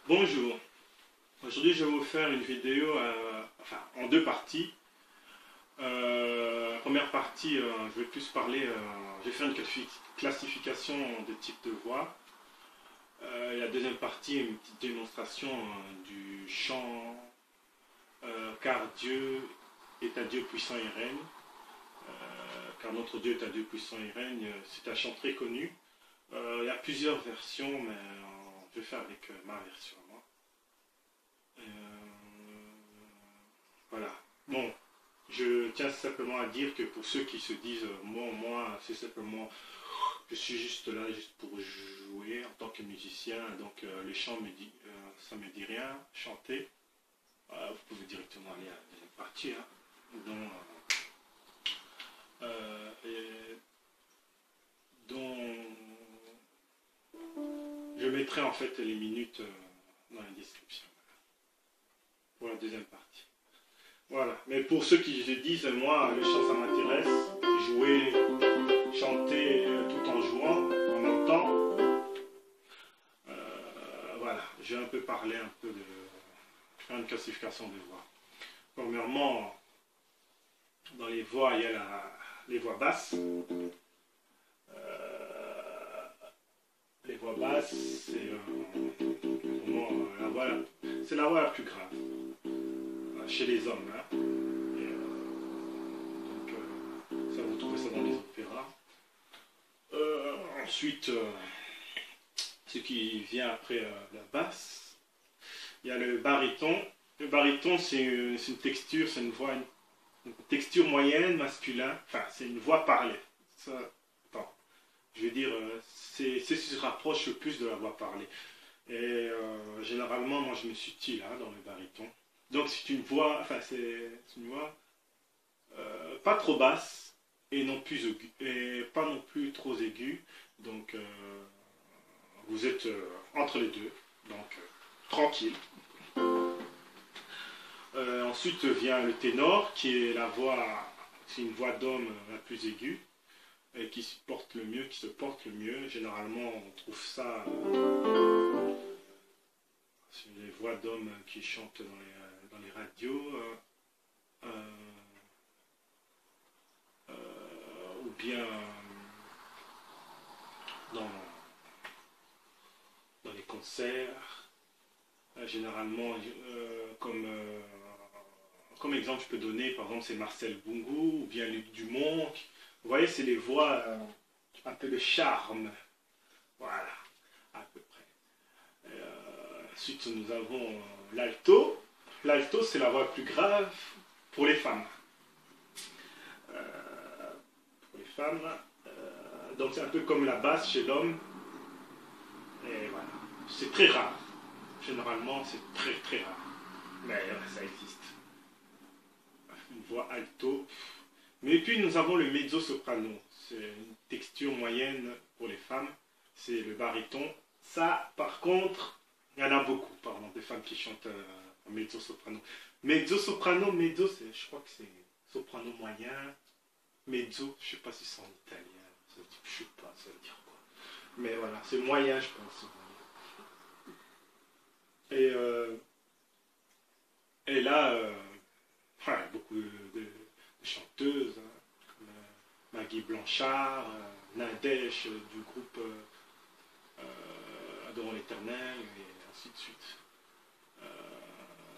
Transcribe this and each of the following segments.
Bonjour, aujourd'hui je vais vous faire une vidéo en deux parties. Première partie, je vais plus parler, je vais faire une classification des types de voix. Et la deuxième partie, une petite démonstration du chant car Dieu est un Dieu puissant et règne. Car notre Dieu est un Dieu puissant et règne, c'est un chant très connu. Il y a plusieurs versions, mais je vais faire avec ma version. Voilà. Bon, je tiens simplement à dire que pour ceux qui se disent moi, c'est simplement, je suis juste là juste pour jouer en tant que musicien, donc les chants ça me dit rien, chanter. Vous pouvez directement aller à la deuxième partie. Hein. Donc, je mettrai en fait les minutes dans la description pour la deuxième partie. Voilà, mais pour ceux qui se disent, moi, le chant ça m'intéresse, jouer, chanter tout en jouant en même temps, voilà, je vais un peu parler faire une classification des voix. Premièrement, dans les voix, il y a les voix basses. Les voix basses, c'est la voix la plus grave chez les hommes. Hein. Ça, vous trouvez ça dans les opéras. Ensuite, ce qui vient après la basse, il y a le baryton. Le baryton, c'est une texture, c'est une voix, une texture moyenne, masculin. Enfin, c'est une voix parlée. Ça, attends, je veux dire, c'est ce qui se rapproche le plus de la voix parlée. Et généralement, moi, je me situe là, dans le baryton. Donc, c'est une voix, c'est une voix pas trop basse et non plus aiguë, et pas non plus trop aiguë. Donc, vous êtes entre les deux, donc tranquille. Ensuite vient le ténor, qui est c'est une voix d'homme la plus aiguë et qui se porte le mieux. Généralement, on trouve ça sur les voix d'hommes qui chantent dans les radios. Ou bien dans les concerts. Généralement, comme exemple, je peux donner, par exemple, c'est Marcel Bungu ou bien Luc Dumont. Vous voyez, c'est les voix un peu de charme. Voilà, à peu près. Ensuite, nous avons l'alto. L'alto, c'est la voix la plus grave pour les femmes. Donc c'est un peu comme la basse chez l'homme. Et voilà. C'est très rare. Généralement, c'est très très rare. Mais ça existe. Une voix alto. Mais puis nous avons le mezzo-soprano. C'est une texture moyenne pour les femmes. C'est le baryton. Ça, par contre, il y en a beaucoup, pardon, des femmes qui chantent en mezzo-soprano. Mezzo-soprano, je crois que c'est soprano moyen. Mezzo, je ne sais pas si c'est en italien. Je ne sais pas, ça veut dire quoi. Mais voilà, c'est moyen, je pense. Et là, beaucoup de chanteuses, hein, comme Maggie Blanchard, Nadège du groupe Adorons l'Éternel, et ainsi de suite.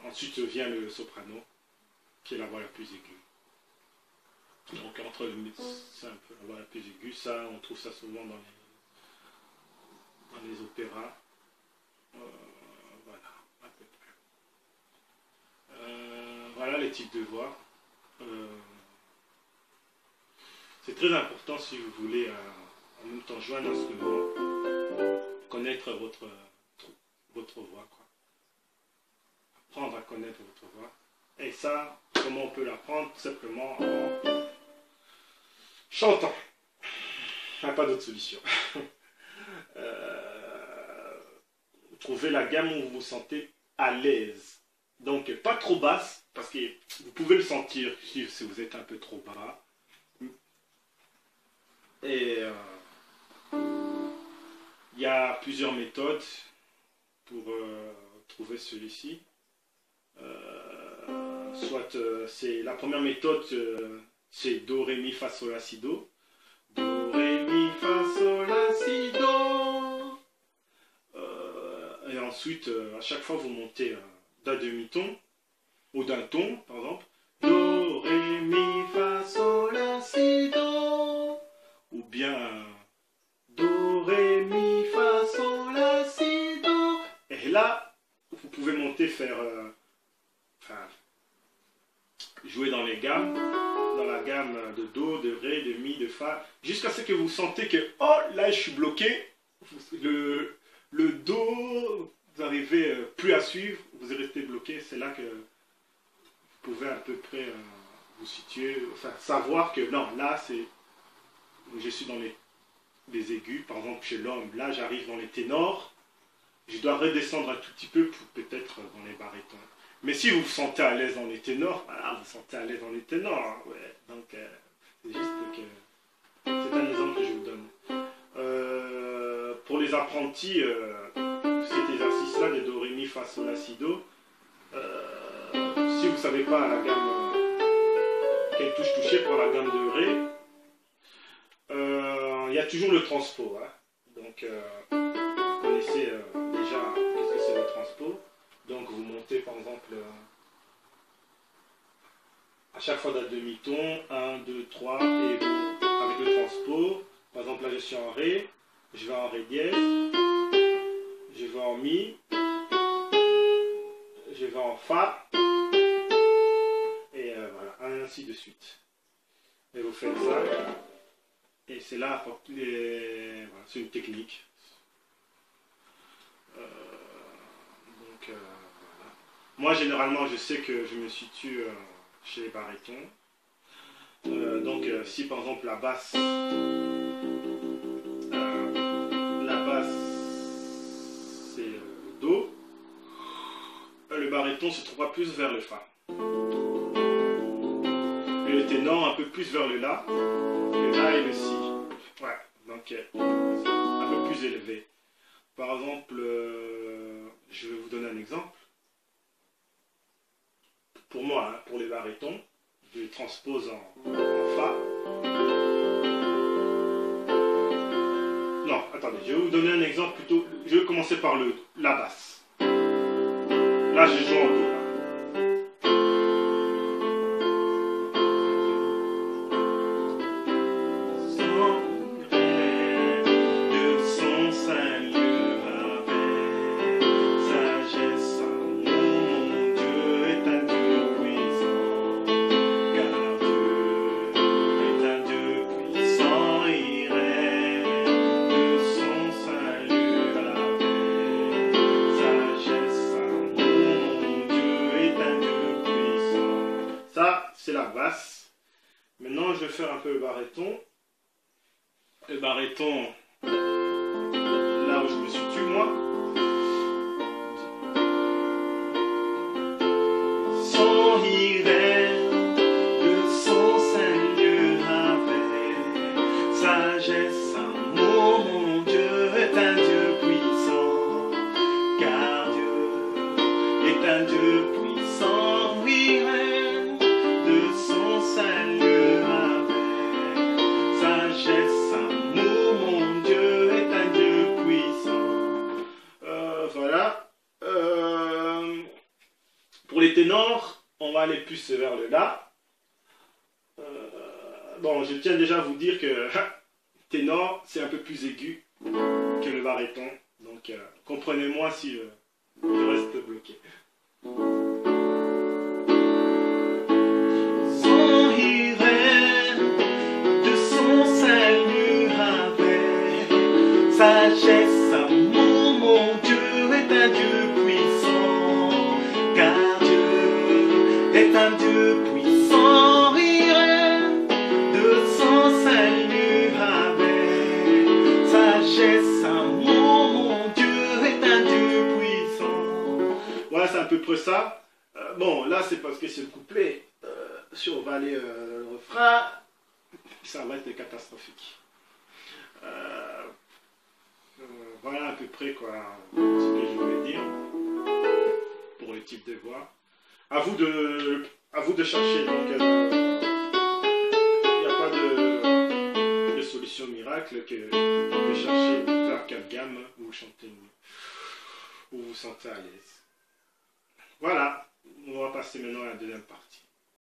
Ensuite vient le soprano, qui est la voix la plus aiguë. Donc c'est un peu la voix la plus aiguë, ça, on trouve ça souvent dans les opéras. Voilà, à peu près. Voilà les types de voix. C'est très important si vous voulez en même temps jouer un instrument, connaître votre voix, quoi. Apprendre à connaître votre voix. Et ça, comment on peut l'apprendre? Tout simplement en chantant. Pas d'autre solution. Trouvez la gamme où vous vous sentez à l'aise. Donc pas trop basse, parce que vous pouvez le sentir si vous êtes un peu trop bas. Et il y a plusieurs méthodes pour trouver celui-ci. Soit c'est la première méthode, c'est Do, Ré, Mi, Fa, Sol, La, Si, Do. Do, Ré, Mi, Fa, Sol, La, Si, Do. Et ensuite, à chaque fois, vous montez d'un demi-ton ou d'un ton, par exemple. Do, Ré, Mi, Fa, Sol, La, Si, Do. Ou bien Do, Ré, Mi, Fa, Sol, La, Si, Do. Et là, vous pouvez monter, faire... jouer dans les gammes, dans la gamme de Do, de Ré, de Mi, de Fa, jusqu'à ce que vous sentez que, oh, là, je suis bloqué. Le Do, vous n'arrivez plus à suivre, vous restez bloqué. C'est là que vous pouvez à peu près vous situer, enfin, savoir que, non, là, c'est... Je suis dans les aigus, par exemple, chez l'homme. Là, j'arrive dans les ténors. Je dois redescendre un tout petit peu pour peut-être dans les barytons. Mais si vous vous sentez à l'aise dans les ténors, voilà, vous vous sentez à l'aise dans les ténors. Hein, ouais. Donc, c'est juste que... C'est un exemple que je vous donne. Pour les apprentis, cet exercice-là de Do, Ré, Mi, Fa, Sol, La, Si, Do, si vous ne savez pas la gamme, quelle touche toucher pour la gamme de Ré, il y a toujours le transpo. Hein. Donc, vous connaissez déjà qu'est-ce que c'est le transpo. Donc, vous montez par exemple à chaque fois d'un demi-ton, 1, 2, 3, et vous, avec le transpo, par exemple là je suis en Ré, je vais en Ré dièse, je vais en Mi, je vais en Fa, et voilà, ainsi de suite. Et vous faites ça, et c'est là, voilà, c'est une technique. Voilà. Moi, généralement, je sais que je me situe chez les barytons. Donc, si par exemple la basse, c'est Do, le baryton se trouvera plus vers le Fa. Et le ténor un peu plus vers le La et le Si. Ouais, donc un peu plus élevé. Par exemple, je vais vous donner un exemple. Pour moi, hein, pour les barytons, je les transpose en Fa. Non, attendez, je vais vous donner un exemple plutôt. Je vais commencer par la basse. Là, je joue en Do. C'est la basse. Maintenant, je vais faire un peu le baryton. Le baryton, là où je me situe, moi. Son irait de son Seigneur avec sagesse, amour, mon Dieu est un Dieu puissant, car Dieu est un Dieu puissant, irait salut avec sagesse, amour, mon Dieu est un Dieu puissant. Voilà. Pour les ténors, on va aller plus vers le La. Bon, je tiens déjà à vous dire que ténor, c'est un peu plus aigu que le baryton. Donc, comprenez-moi si je reste bloqué. Sagesse, amour, mon Dieu est un Dieu puissant, car Dieu est un Dieu puissant, rirait de son salut avec sagesse, amour, mon Dieu est un Dieu puissant. Voilà, c'est à peu près ça. Bon, là c'est parce que c'est le couplet. Si on va aller le refrain, ça va être catastrophique. Voilà à peu près quoi, ce que je voulais dire. voir. À vous de chercher. Donc, il n'y a pas de solution miracle que de chercher vers quelle gamme vous chantez, où vous vous sentez à l'aise. Voilà, on va passer maintenant à la deuxième partie.